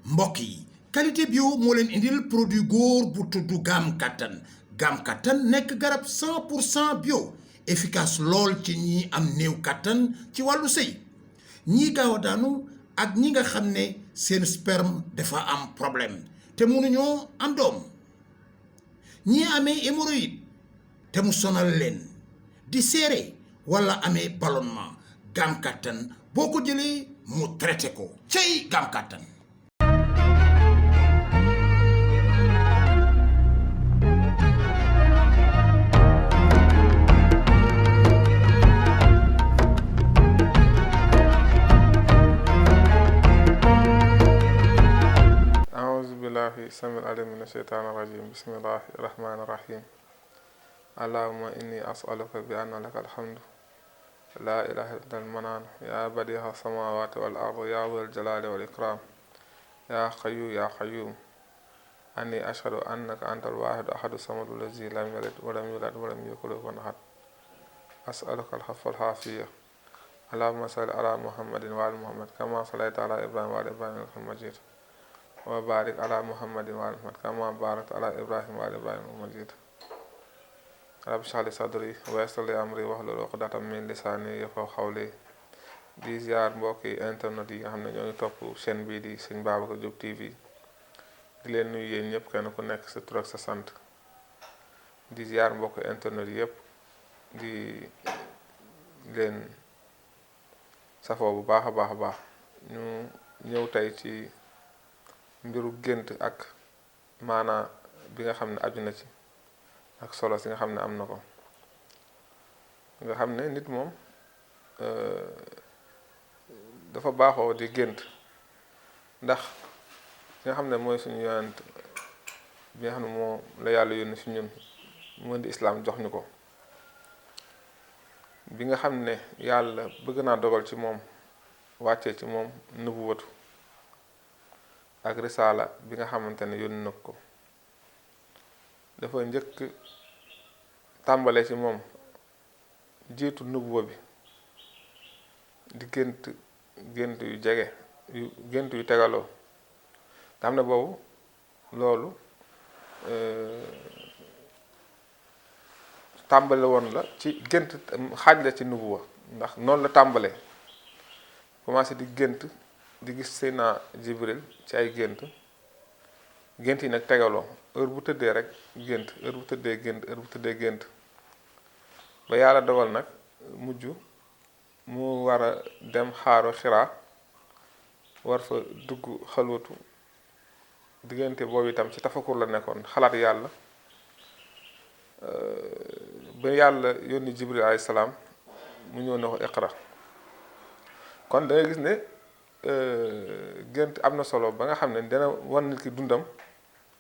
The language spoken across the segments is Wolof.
mbokk yi qualité bio moo leen indil produit góor bu tudd Gam Kattan nekk garab 100% bio efficace lool ci ñi am néew kattan ci wàllu sëy ñii gaaw a daanu ak ñi nga xam ne seen sperme dafa am problème te mënuñoo am doom ñii amee hémorroïde te mu sonal leen di seere wala amee ballonnement Gam Kattan boo ko jëlee mu traité ko cey Gam Kattan. billahi samil alim min asheytaan irajim bismillahi irrahmani irrahim allahuma inni asaluka bi anna laka alhamdu la ilaha illa almanan ya badiha samawati wal ardu ya wal jalali wal ikram ya qayyum anni ashhadu annaka anta alwahidu ahadu samadu lazi lam yalid walam yulad walam yakun lahu kufuwan ahad asaluka alxafwa alxaafiya allahuma salli ala muhammadin wa ala muhammad kama sallayta ala ibrahim wa ala ibrahim innaka hamidun majid wa barik ala muhammadin wa ala muhammad kama barakta ala ibrahim wa ala ibrahim majid rabbi shrah li sadri wa yassir li amri wahlul uqdatan min lisani yafqahu qawli di ziar mbokki internet yi nga xam ne ñoo ngi topp chaîne bii di Sëñ Babacar Diop TV di leen nuyu yéen ñëpp kenn ku nekk sa tur ak sa sant di ziar mbokki internet yi yëpp di leen safoo bu baax a baax ñu ñëw tey ci mbiru gént ak maanaa bi nga xam ne aju na ci ak solo si nga xam ne am na ko nga xam ne nit moom dafa baaxoo di gént ndax ki nga xam ne mooy suñu yonent bi nga xam ne moo la yàlla yónni si ñun mu di islaam jox ñu ko bi nga xam ne yàlla bëgg naa dogal ci moom wàccee ci moom nubuwatu ak risaala bi nga xamante ne yónni na ko dafa njëkk tàmbale ci moom jiitu nubuwa bi di gént yu jege gént yu tegaloo nga xam ne boobu loolu tàmbale woon la ci gént xaaj la ci nubuwa ndax noonu la tàmbalee commencé di gént di gis Seydina Jibril ci ay gént yi nag tegaloo heure bu tëddee rek gént heure bu tëddee gént ba yàlla dogal nag mujj mu war a dem xaaru Xiraa war fa dugg xalwatu diggante boobu itam ci tafakur la nekkoon xalaat yàlla ba yàlla yónni Jibril alayhi salaam mu ñëw ne ko iqra kon da ngay gis ne gént am na solo ba nga xam ne dana wan nit ki dundam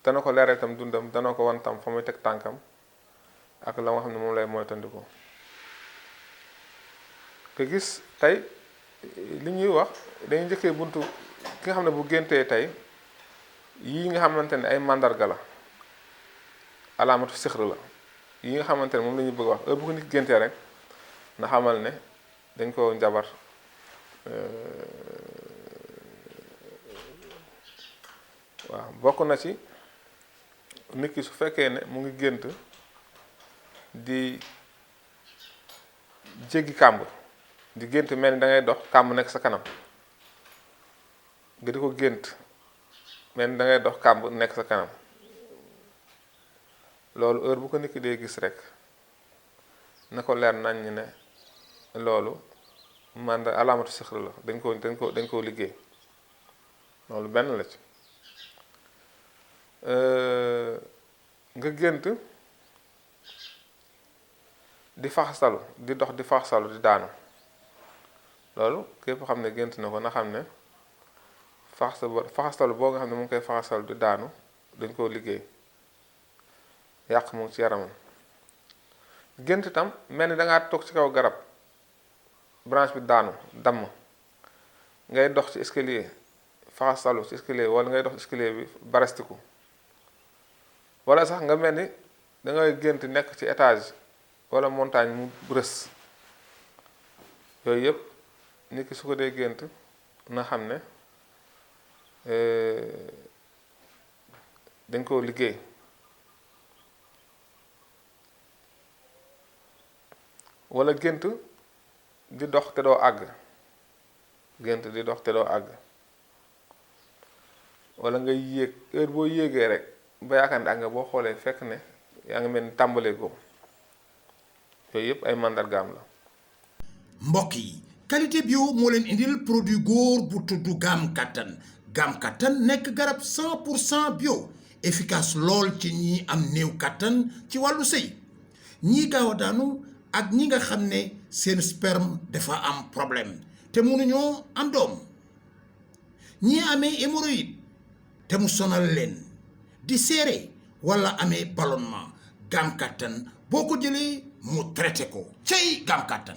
dana ko leeral itam dundam dana ko wan tam fa muy teg tànkam ak la nga xam ne moom lay moytandiku nga gis tey li ñuy wax dañuy njëkkee buntu ki nga xam ne bu géntee tey yii nga xamante ne ay màndarga la alaamatu sixr la yi nga xamante ne moom la ñuy bëgg wax heure bu ko nit géntee rek na xamal ne dañ ko njabar waaw bokk na ci nit ki su fekkee ne mu ngi gént di jéggi kàmb di gént mel ni da ngay dox kàmb nekk sa kanam nga di ko gént mel ni da ngay dox kàmb nekk sa kanam loolu heure bu ko nit ki dee gis rek na ko leer nañ ne loolu man da alaamatu sixr la dañ koo liggéey loolu benn la ci nga gént di faxasalu di dox di faxasalu di daanu loolu képp xam ne gént na ko na xam ne faxasalu boo nga xam ne mu ngi koy faxasalu di daanu dañ koo liggéey yàq mu ngi ci yaramam gént itam mel ni dangaa toog ci kaw garab branche bi daanu damm ngay dox ci escalier faxasalu ci escalier wala ngay dox ci escalier bi barastiku wala sax nga mel ni dangay gént nekk ci étage wala montagne mu rës yooyu yëpp nit ki su ko dee gént na xam ne dañ koo liggéey. wala gént di dox te doo àgg, gént di dox te doo àgg, wala nga yéeg heure boo yéegee rek ba yaakaar ne àgg nga, boo xoolee fekk ne yaa ngi mel ni tàmbalee góom. yooyu yëpp ay màndargaam la. mbokk yi qualité bio moo leen indil produit góor bu tudd Gam Kattan. Gam Kattan nekk garab 100% bio, efficace lool ci ñi am néew kattan ci wàllu sëy, ñii gaaw a daanu ak ñi nga xam ne seen sperme dafa am problème te mënuñoo am doom, ñii amee hémorroïde te mu sonal leen, di seere wala amee ballonnement. Gam Kattan boo ko jëlee mu traité ko. cey Gam Kattan.